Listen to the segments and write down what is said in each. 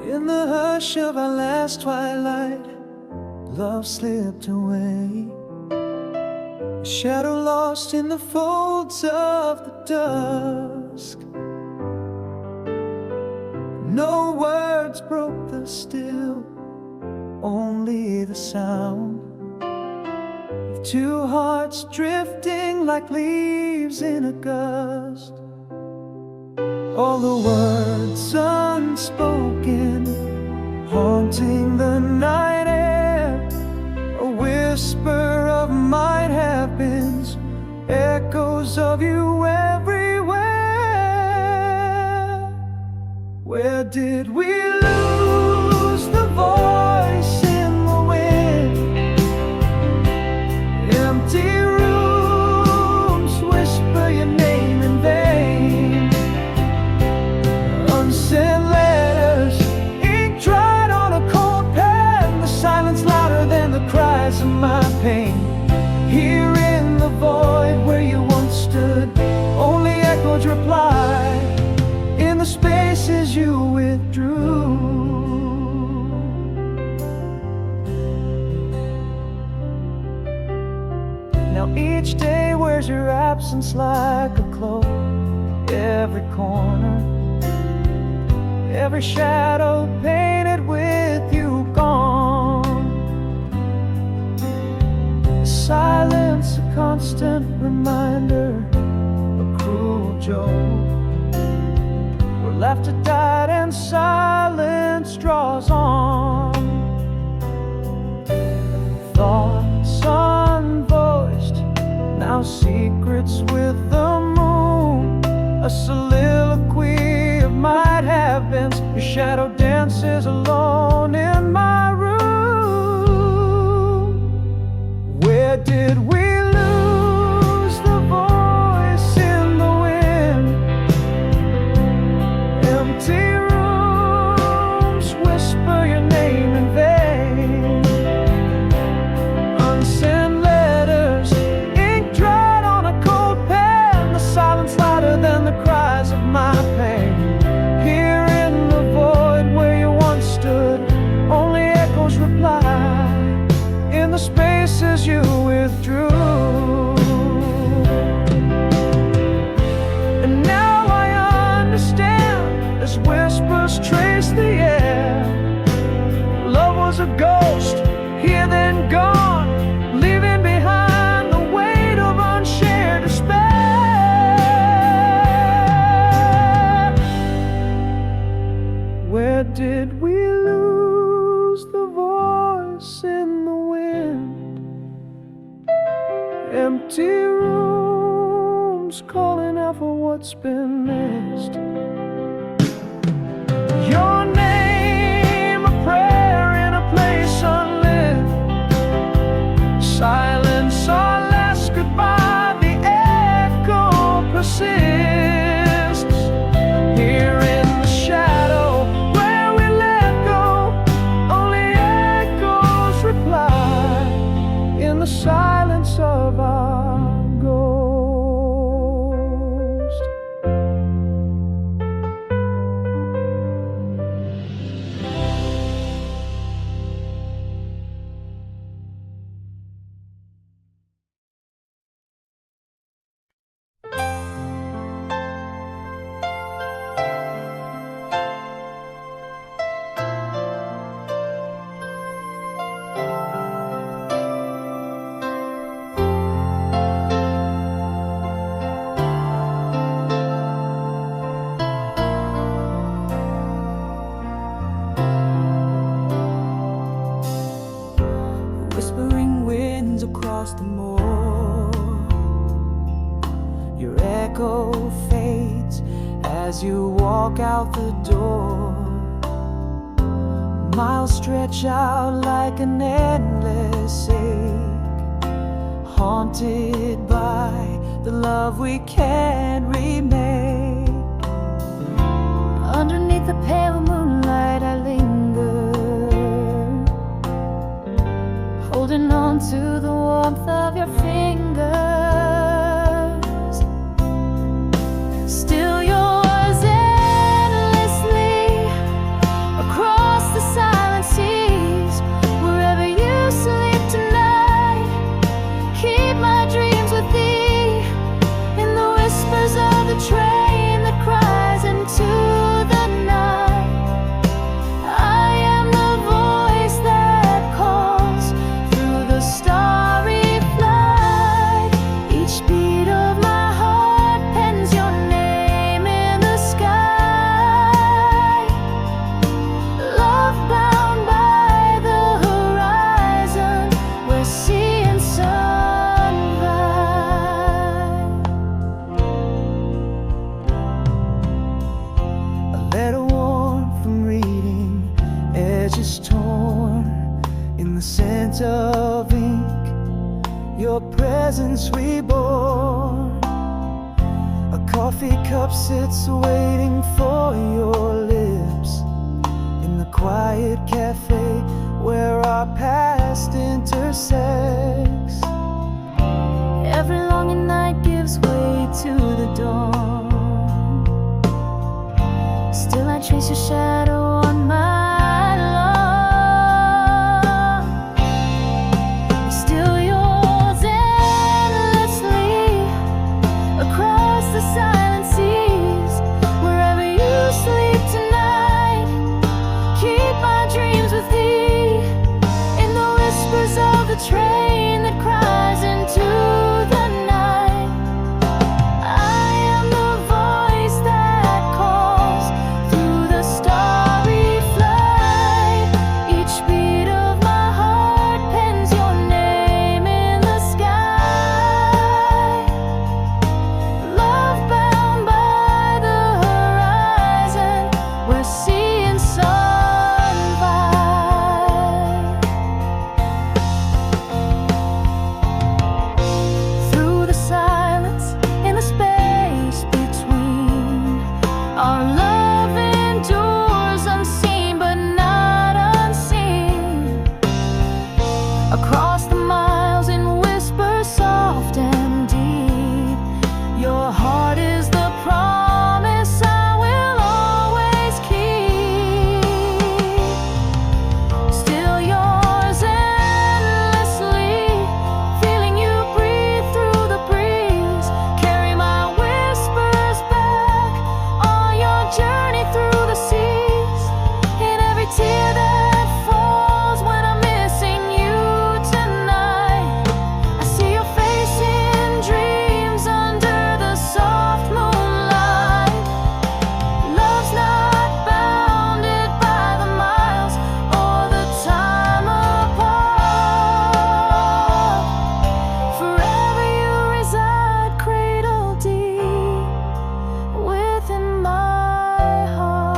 In the hush of our last twilight, love slipped away, a shadow lost in the folds of the dusk. No words broke the still, only the sound of two hearts drifting like leaves in a gust. All the words unspoken, haunting the night air, a whisper of might have beens, echoes of you everywhere. Where did we lose the voice in the wind? Empty rooms whisper your name in vain. Unsent letters, ink dried on a cold pen, the silence louder than the cries of my pain. Here in the void where you once stood, only echoes reply in the spaces you withdrew. Now each day wears your absence like a cloak. Every corner, every shadow painted with you gone. Silence, a constant reminder, a cruel joke. Laughter died and silence draws on. Thoughts unvoiced, now secrets with the moon. A soliloquy of might have beens, your shadow dances alone in my room. Where did we lose the voice in the wind? Empty rooms whisper your name in vain. Unsent letters, ink dried on a cold pen, the silence louder than the cries of my pain. Here in the void where you once stood, only echoes reply in the spaces you withdrew. And now I understand, as whispers trace the air, love was a ghost, here then gone, leaving behind the weight of unshared despair. Where did we lose the voice in the wind? Empty rooms calling out for what's been missed. Your name, a prayer in a place unlit. Silence our last goodbye, the echo persists. Here in the shadow where we let go, only echoes reply in the silence of our ghost. Whispering winds across the moor, your echo fades as you walk out the door. Miles stretch out like an endless ache, haunted by the love we can't remake. Underneath the pale moonlight I linger, holding on to the warmth of your fingers. Still yours endlessly across edges torn in the scent of ink, your presence reborn. A coffee cup sits waiting for your lips in the quiet cafe where our past intersects. Every longing night gives way to the dawn. Still I trace your shadow on my lawn. Still yours endlessly across the silent seas. Wherever you sleep tonight, keep my dreams with thee. In the whispers of the train that cries into the night, I am the voice that calls through the starry flight. Each beat of my heart pens your name in the sky. Love bound by the horizon, where sea and sun vie. Through the silence, in the space between, our love endures unseen but not unseen. Across the miles in whispers soft and deep, your heart is the promise I will always keep. Still yours endlessly, feeling you breathe through the breeze. Carry my whispers back on your journey through the seas. In every tear that falls when I'm missing you tonight, I see your face in dreams under the soft moonlight. Love's not bounded by the miles or the time apart. Forever you reside, cradle deep within my heart.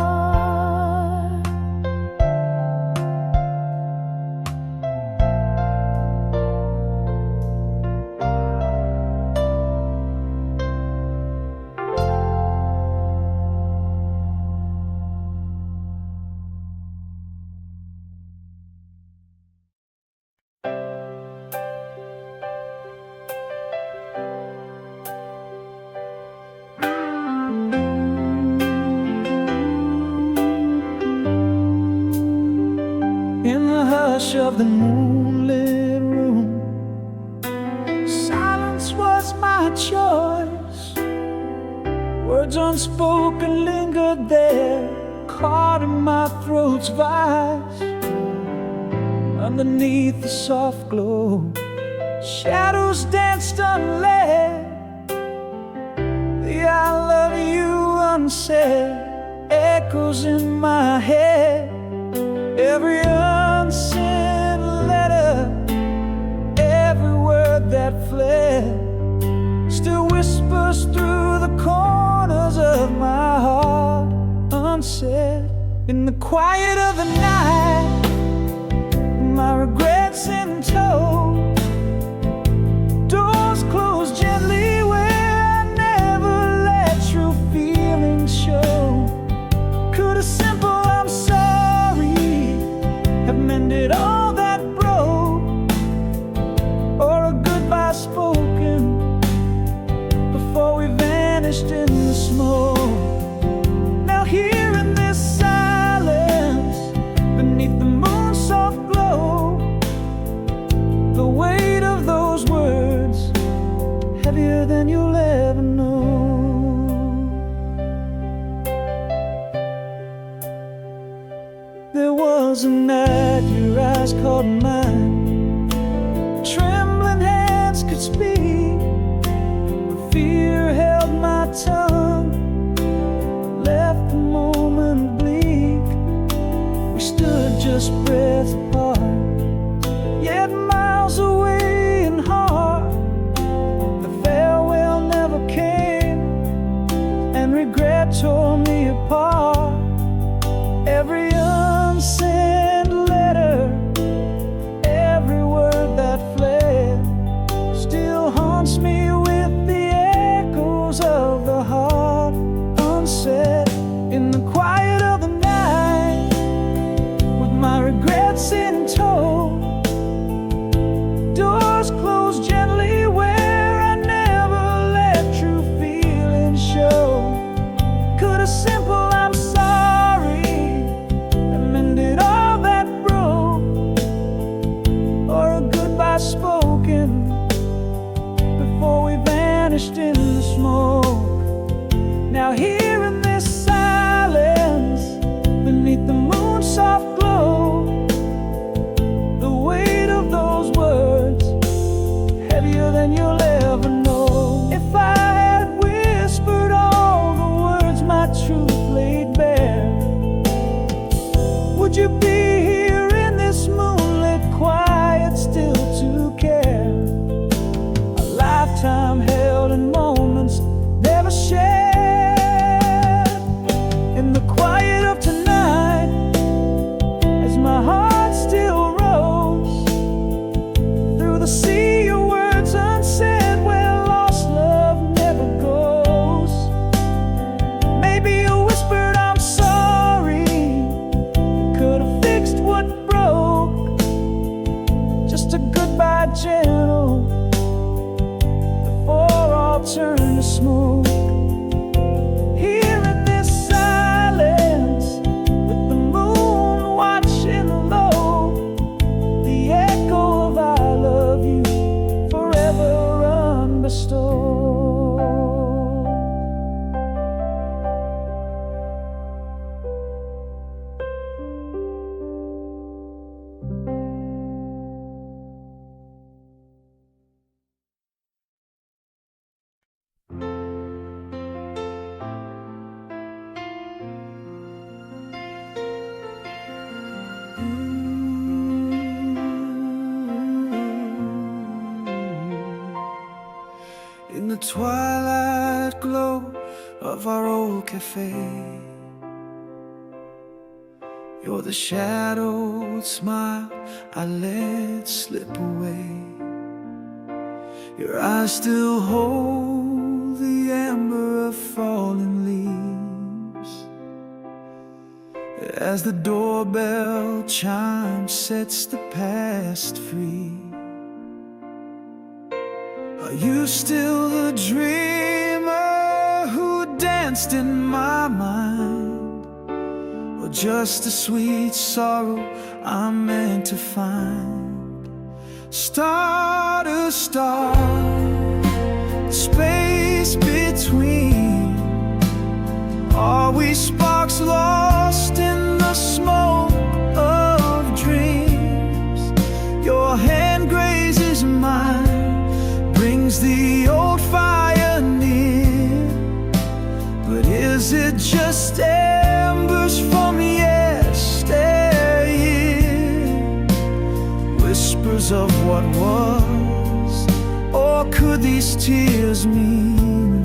In the hush of the moonlit room, silence was my choice. Words unspoken lingered there, caught in my throat's vice. Underneath the soft glow, shadows danced unled. The I love you unsaid echoes in my head. Every unsent letter, every word that fled, still whispers through the corners of my heart, unsaid. In the quiet of the night, my regrets in tow, doors close gently where I never let true feelings show. Could a simple I'm sorry have mended all that broke, or a goodbye spoken before we vanished in the smoke? Now here in this silence, beneath the moon's soft glow, the weight of those words, heavier than you'll ever know. There was a night your eyes caught mine, trembling hands could speak, but fear held my tongue, left the moment bleak. We stood just breaths apart, yet miles away in heart. The farewell never came, and regret tore me apart. Every unsent Would you be here in this moonlit quiet still to care? A lifetime held in moments never shared. In the quiet of tonight, as my heart still rose through the sea of words unsaid, where lost love never goes. Maybe you whispered I'm sorry, could have fixed what broke. Just a goodbye gentle before all turned to smoke. Here in this silence, with the moon watching low, the echo of I love you forever unbestowed. In the twilight glow of our old cafe, you're the shadowed smile I let slip away. Your eyes still hold the amber of fallen leaves as the doorbell chime sets the past free. Are you still the dreamer who danced in my mind, or just a sweet sorrow I'm meant to find? Star to star, space between, are we sparks lost in the smoke of dreams? Your hand grazes mine, brings the old fire near, but is it just embers from yesteryear? Whispers of what was, or could these tears mean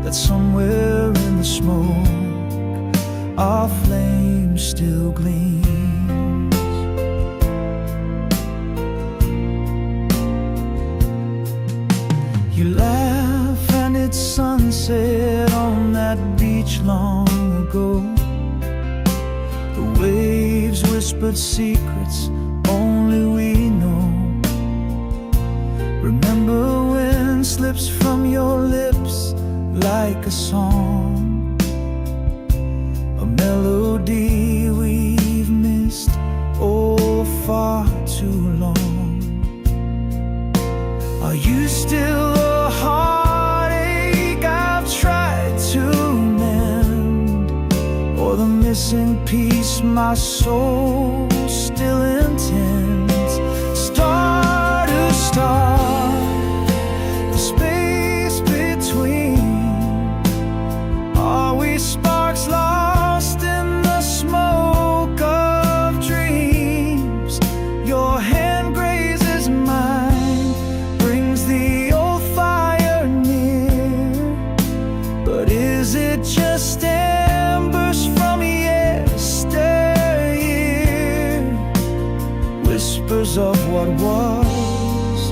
that somewhere in the smoke our flame still gleams? You laugh and it's sunset on that beach long ago. The waves whispered secrets only we know. Remember when slips from your lips like a song, a melody we've missed oh far too long. Are you still a heartache I've tried to mend, or the missing piece my soul still intends? Star to star, the space between, are we sparks lost in the smoke of dreams? Your hand grazes mine, brings the old fire near, but is it just embers from yesteryear? Whispers of what was,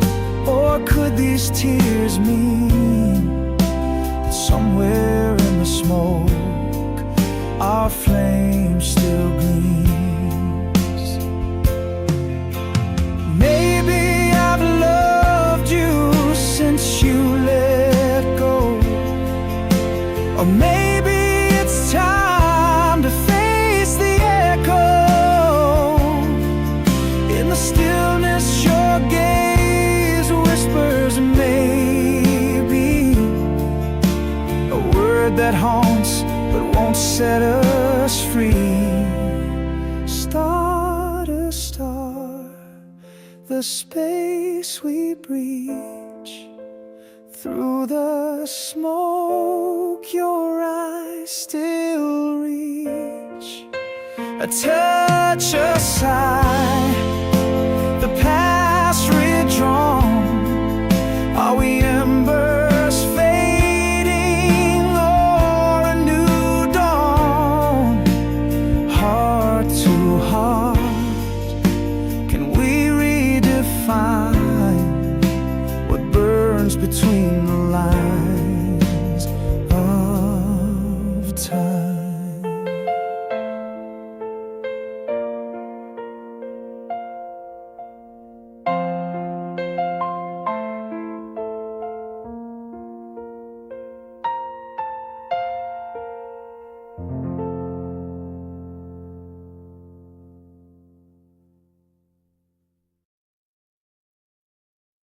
or could these tears mean that somewhere in the smoke our flame still gleams? Maybe I've loved you since you let go, or maybe it's time to face the echo. In the stillness your gaze whispers maybe, a word that haunts but won't set us free. Star to star, the space we breach, through the smoke your eyes still reach, a touch, a sigh.